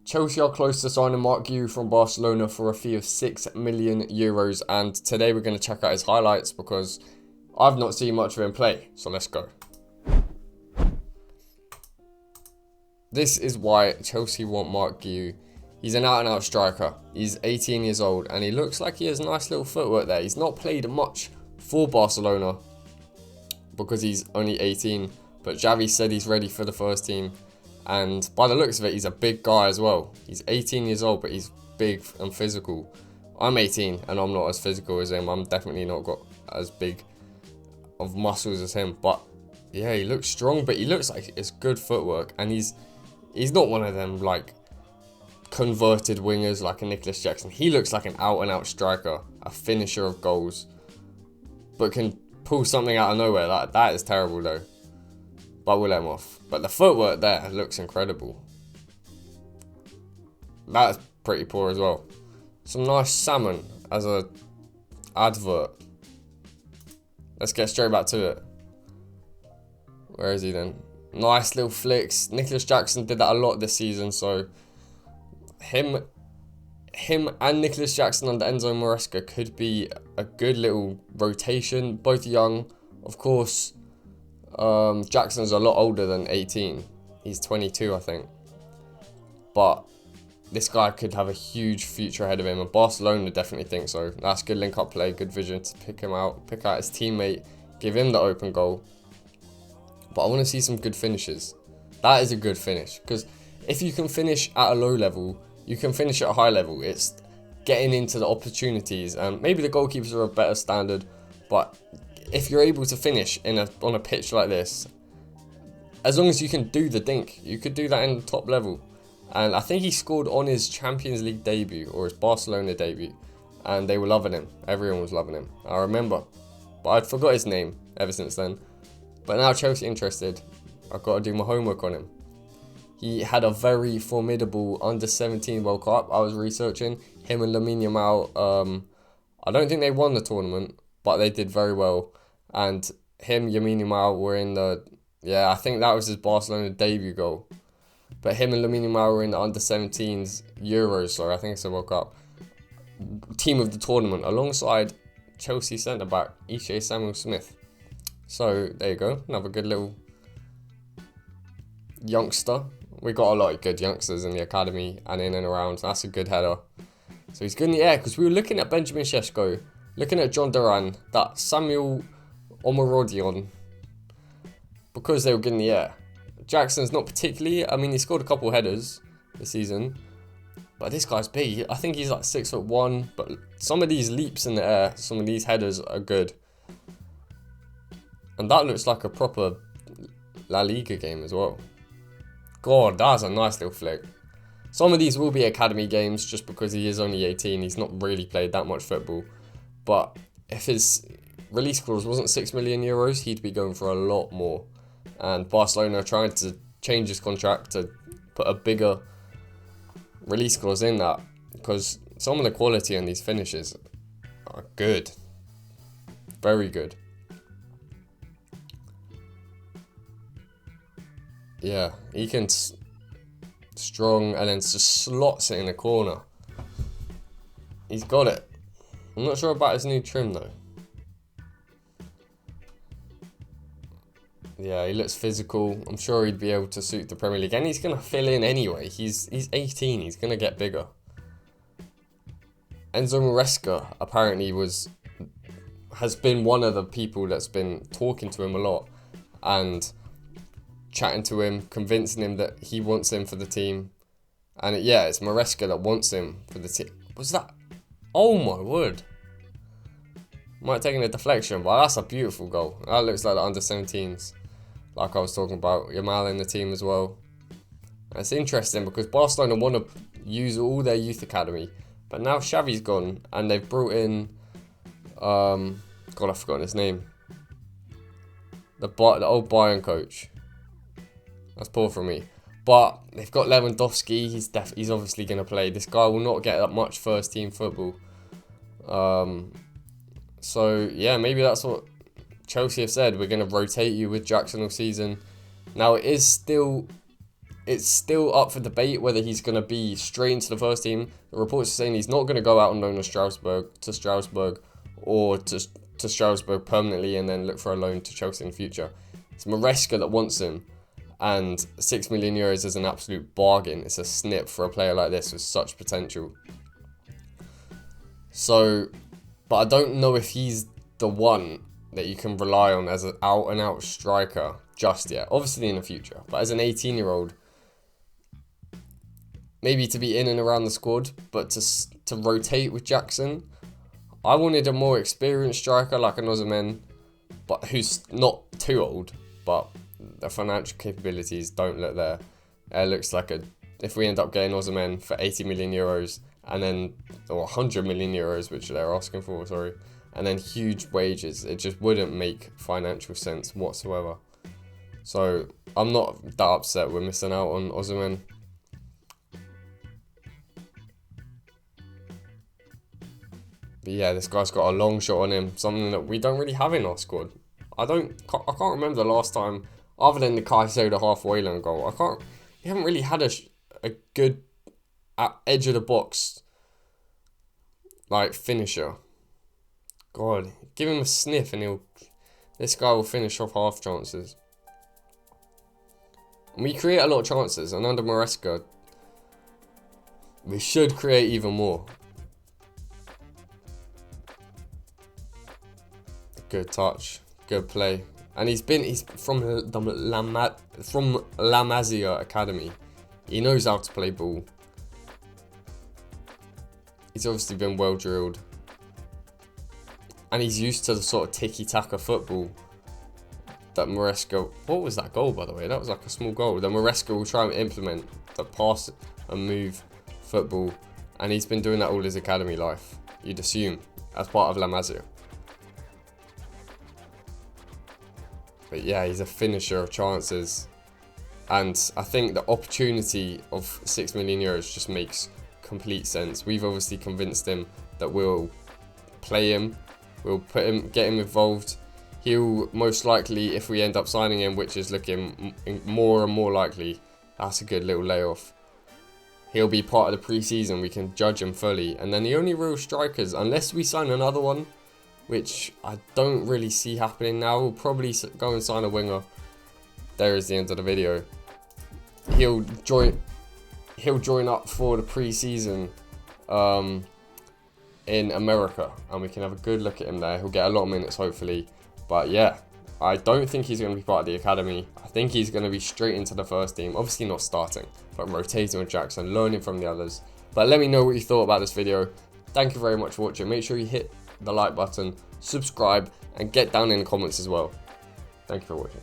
Chelsea are close to signing Marc Guiu from Barcelona for a fee of €6 million. And today we're going to check out his highlights because I've not seen much of him play. So let's go. This is why Chelsea want Marc Guiu. He's an out-and-out striker. He's 18 years old and he looks like he has nice little footwork there. He's not played much for Barcelona because he's only 18. But Xavi said he's ready for the first team. And by the looks of it, he's a big guy as well. He's 18 years old, but he's big and physical. I'm 18 and I'm not as physical as him. I'm definitely not got as big of muscles as him. But yeah, he looks strong, but he looks like it's good footwork. And he's not one of them like converted wingers like a Nicholas Jackson. He looks like an out-and-out striker, a finisher of goals, but can pull something out of nowhere. That is terrible though. But we'll let him off. But the footwork there looks incredible. That's pretty poor as well. Some nice salmon as a advert. Let's get straight back to it. Where is he then? Nice little flicks. Nicholas Jackson did that a lot this season, so him and Nicholas Jackson under Enzo Maresca could be a good little rotation. Both young, of course. Jackson's a lot older than 18. He's 22, I think. But this guy could have a huge future ahead of him, and Barcelona definitely think so. That's good link-up play, good vision to pick him out, pick out his teammate, give him the open goal. But I want to see some good finishes. That is a good finish, because if you can finish at a low level, you can finish at a high level. It's getting into the opportunities, and maybe the goalkeepers are a better standard, but if you're able to finish on a pitch like this, as long as you can do the dink, you could do that in the top level. And I think he scored on his Champions League debut or his Barcelona debut, and they were loving him. Everyone was loving him. I remember, but I'd forgot his name ever since then. But now Chelsea interested. I've got to do my homework on him. He had a very formidable under-17 World Cup. I was researching him and Lamine Yamal. I don't think they won the tournament, but they did very well. And him, Lamine Yamal were in the... Yeah, I think that was his Barcelona debut goal. But him and Lamine Yamal were in the under-17s Euros, sorry, I think it's a World Cup. Team of the tournament, alongside Chelsea centre-back, Ishe Samuel-Smith. So, there you go. Another good little youngster. We got a lot of good youngsters in the academy and in and around. That's a good header. So he's good in the air, because we were looking at Benjamin Šeško, looking at John Duran, that Samuel Omorodion, because they were good in the air. Jackson's not particularly, I mean, he scored a couple headers this season, but this guy's big. I think he's like 6'1", but some of these leaps in the air, some of these headers are good. And that looks like a proper La Liga game as well. God, that's a nice little flick. Some of these will be academy games just because he is only 18. He's not really played that much football. But if his release clause wasn't €6 million, he'd be going for a lot more. And Barcelona are trying to change his contract to put a bigger release clause in that, because some of the quality on these finishes are good. Very good. Yeah, he can strong and then just slots it in the corner. He's got it. I'm not sure about his new trim though. Yeah, he looks physical. I'm sure he'd be able to suit the Premier League, and he's gonna fill in anyway. He's 18. He's gonna get bigger. Enzo Maresca apparently has been one of the people that's been talking to him a lot and chatting to him, convincing him that he wants him for the team. And it's Maresca that wants him for the team. Was that? Oh my word. Might have taken a deflection, but that's a beautiful goal. That looks like the under-17s, like I was talking about. Yamal in the team as well. And it's interesting because Barcelona want to use all their youth academy, but now Xavi's gone and they've brought in, God, I've forgotten his name. The old Bayern coach. That's poor from me. But they've got Lewandowski. He's obviously going to play. This guy will not get that much first team football. So yeah, maybe that's what Chelsea have said. We're going to rotate you with Jackson all season. Now it is still it's still up for debate whether he's going to be straight into the first team. The reports are saying he's not going to go out on loan to Strasbourg or to Strasbourg permanently and then look for a loan to Chelsea in the future. It's Maresca that wants him, and 6 million euros is an absolute bargain. It's a snip for a player like this with such potential. So, but I don't know if he's the one that you can rely on as an out-and-out striker just yet. Obviously in the future, but as an 18-year-old, maybe to be in and around the squad, but to rotate with Jackson, I wanted a more experienced striker like an Osimhen, but who's not too old, but the financial capabilities don't look there. It looks like if we end up getting Osimhen for 80 million euros and then, or 100 million euros, which they're asking for, sorry, and then huge wages, it just wouldn't make financial sense whatsoever. So I'm not that upset we're missing out on Osimhen. But yeah, this guy's got a long shot on him, something that we don't really have in our squad. I can't remember the last time, other than the Caicedo halfway line goal. We haven't really had a good edge of the box like finisher. God, give him a sniff and this guy will finish off half chances. And we create a lot of chances, and under Maresca, we should create even more. Good touch, good play, and he's from La Masia Academy. He knows how to play ball. He's obviously been well drilled, and he's used to the sort of tiki-taka football that Maresca. What was that goal, by the way? That was like a small goal. That Maresca will try and implement the pass and move football, and he's been doing that all his academy life, you'd assume, as part of La Masia. But yeah, he's a finisher of chances. And I think the opportunity of 6 million euros just makes complete sense. We've obviously convinced him that we'll play him. We'll get him involved. He'll most likely, if we end up signing him, which is looking more and more likely, that's a good little layoff. He'll be part of the pre-season. We can judge him fully. And then the only real strikers, unless we sign another one, which I don't really see happening now. We'll probably go and sign a winger. There is the end of the video. He'll join up for the pre-season in America, and we can have a good look at him there. He'll get a lot of minutes, hopefully. But yeah, I don't think he's going to be part of the academy. I think he's going to be straight into the first team. Obviously not starting, but rotating with Jackson, learning from the others. But let me know what you thought about this video. Thank you very much for watching. Make sure you hit the like button, subscribe, and get down in the comments as well. Thank you for watching.